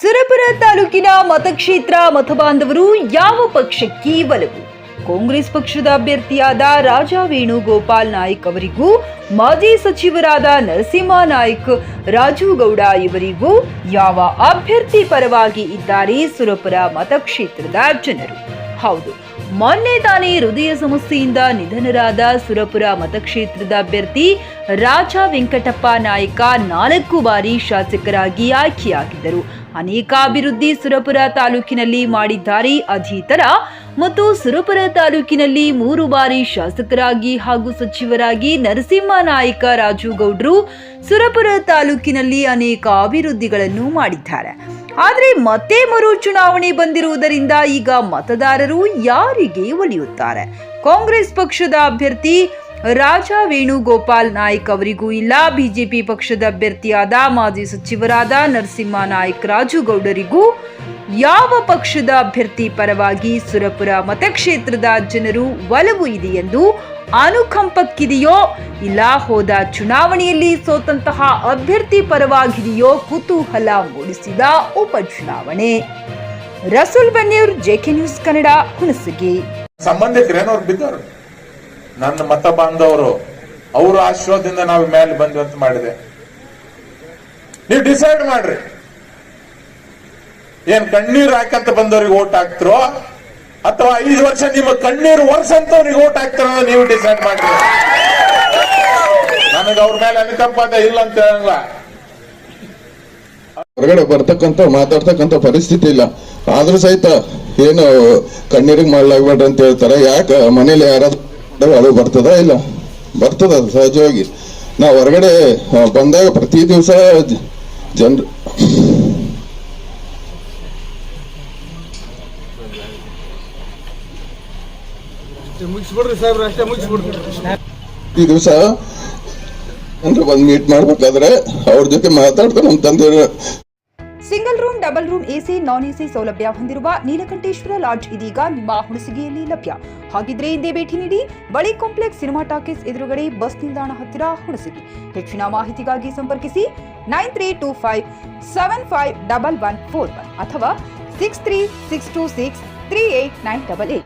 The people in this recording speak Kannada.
ಸುರಪುರ ತಾಲೂಕಿನ ಮತಕ್ಷೇತ್ರ ಮತಬಾಂಧವರು ಯಾವ ಪಕ್ಷಕ್ಕೆ ಒಲವು? ಕಾಂಗ್ರೆಸ್ ಪಕ್ಷದ ಅಭ್ಯರ್ಥಿಯಾದ ರಾಜಾ ವೇಣುಗೋಪಾಲ್ ನಾಯ್ಕ್ ಅವರಿಗೂ ಮಾಜಿ ಸಚಿವರಾದ ನರಸಿಂಹ ನಾಯ್ಕ್, ರಾಜು ಗೌಡ ಇವರಿಗೂ ಯಾವ ಅಭ್ಯರ್ಥಿ ಪರವಾಗಿ ಇದ್ದಾರೆ ಸುರಪುರ ಮತಕ್ಷೇತ್ರದ ಜನರು? ಹೌದು, ಮೊನ್ನೆ ತಾನೇ ಹೃದಯ ಸಮಸ್ಯೆಯಿಂದ ನಿಧನರಾದ ಸುರಪುರ ಮತಕ್ಷೇತ್ರದ ಅಭ್ಯರ್ಥಿ ರಾಜಾ ವೆಂಕಟಪ್ಪ ನಾಯ್ಕ 4 ಬಾರಿ ಶಾಸಕರಾಗಿ ಆಯ್ಕೆಯಾಗಿದ್ದರು. ಅನೇಕ ಅಭಿವೃದ್ಧಿ ಸುರಪುರ ತಾಲೂಕಿನಲ್ಲಿ ಮಾಡಿದ್ದಾರೆ. ಅದೇ ತರ ಮತ್ತು ಸುರಪುರ ತಾಲೂಕಿನಲ್ಲಿ 3 ಬಾರಿ ಶಾಸಕರಾಗಿ ಹಾಗೂ ಸಚಿವರಾಗಿ ನರಸಿಂಹ ನಾಯ್ಕ, ರಾಜು ಗೌಡ್ರು ಸುರಪುರ ತಾಲೂಕಿನಲ್ಲಿ ಅನೇಕ ಅಭಿವೃದ್ಧಿಗಳನ್ನು ಮಾಡಿದ್ದಾರೆ. ಆದರೆ ಮತ್ತೆ ಮರು ಚುನಾವಣೆ ಬಂದಿರುವುದರಿಂದ ಈಗ ಮತದಾರರು ಯಾರಿಗೆ ಒಲಿಯುತ್ತಾರೆ? ಕಾಂಗ್ರೆಸ್ ಪಕ್ಷದ ಅಭ್ಯರ್ಥಿ ರಾಜಾ ವೇಣುಗೋಪಾಲ್ ನಾಯ್ಕ್ ಅವರಿಗೂ ಇಲ್ಲ, ಬಿಜೆಪಿ ಪಕ್ಷದ ಅಭ್ಯರ್ಥಿಯಾದ ಮಾಜಿ ಸಚಿವರಾದ ನರಸಿಂಹ ನಾಯ್ಕ್, ರಾಜು ಗೌಡರಿಗೂ ಯಾವ ಪಕ್ಷದ ಅಭ್ಯರ್ಥಿ ಪರವಾಗಿ ಸುರಪುರ ಮತಕ್ಷೇತ್ರದ ಜನರು ಒಲವು ಇದೆ ಎಂದು ಅನುಕಂಪಕ್ಕಿದೆಯೋ ಇಲ್ಲ ಹೋದ ಚುನಾವಣೆಯಲ್ಲಿ ಸೋತಂತಹ ಅಭ್ಯರ್ಥಿ ಪರವಾಗಿದೆಯೋ ಕುತೂಹಲ ಮೂಡಿಸಿದ ಉಪಚುನಾವಣೆ. ರಸೂಲ್ ಬನ್ನೂರ್, ಜೆಕೆ ನ್ಯೂಸ್ ಕನ್ನಡ, ಹುಣಸಗಿ. ಸಂಬಂಧಿಕರೇನವ್ರು ಬಿದ್ದವರು, ನನ್ನ ಮತ ಬಾಂಧವರು, ಅವರ ಆಶೀರ್ವಾದದಿಂದ ನಾವು ಮೇಲೆ ಬಂದ್ವಿ ಅಂತ ಮಾಡಿದೆ. ನೀವು ಡಿಸೈಡ್ ಮಾಡ್ರಿ, ಏನ್ ಕಣ್ಣೀರು ಹಾಕಂತ ಬಂದವ್ರಿಗೆ ಓಟ್ ಹಾಕ್ತಿರೋ ಅಥವಾ 5 ವರ್ಷ ನಿಮ್ಮ ಕಣ್ಣೀರು ವರ್ಷಂತವ್ರಿಗೆ ಓಟ್ ಹಾಕ್ತಿರೋ ನೀವು ಡಿಸೈಡ್ ಮಾಡ್ರಿ. ನನಗೆ ಅವ್ರ ಮೇಲೆ ಅನುಕಂಪ ಇಲ್ಲ ಅಂತ ಹೇಳಲ್ಲ. ಹೊರಗಡೆ ಬರ್ತಕ್ಕಂತ ಮಾತಾಡ್ತಕ್ಕಂತ ಪರಿಸ್ಥಿತಿ ಇಲ್ಲ, ಆದ್ರೂ ಸಹಿತ ಏನು ಕಣ್ಣೀರಿಗೆ ಮಾಡ್ಲಾಗ್ಬೇಡ್ರಿ ಅಂತ ಹೇಳ್ತಾರೆ. ಯಾಕೆ ಮನೇಲಿ ಯಾರಾದ್ರೂ ಅದು ಬರ್ತದ? ಇಲ್ಲ, ಬರ್ತದ ಸಹಜವಾಗಿ. ನಾವು ಹೊರಗಡೆ ಬಂದಾಗ ಪ್ರತಿ ದಿವಸ ಜನರು ಈ ದಿವಸ ಅಂದ್ರೆ ಬಂದು ಮೀಟ್ ಮಾಡ್ಬೇಕಾದ್ರೆ ಅವ್ರ ಜೊತೆ ಮಾತಾಡ್ತಾರೆ. ನಮ್ಮ ತಂದೆ single room, double room, AC, ನಾನ್ ಎಸಿ ಸೌಲಭ್ಯ ಹೊಂದಿರುವ ನೀಲಕಂಠೇಶ್ವರ ಲಾಡ್ಜ್ ಇದೀಗ ನಿಮ್ಮ ಹುಣಸಗಿಯಲ್ಲಿ ಲಭ್ಯ. ಹಾಗಿದ್ರೆ ಹಿಂದೆ ಭೇಟಿ ನೀಡಿ. ಬಳಿ ಕಾಂಪ್ಲೆಕ್ಸ್ ಸಿನಿಮಾ ಟಾಕೀಸ್ ಎದುರುಗಡೆ, ಬಸ್ ನಿಲ್ದಾಣ ಹತ್ತಿರ, ಹುಣಸಗಿ. ಹೆಚ್ಚಿನ ಮಾಹಿತಿಗಾಗಿ ಸಂಪರ್ಕಿಸಿ 9325751141 ಅಥವಾ 6362638988.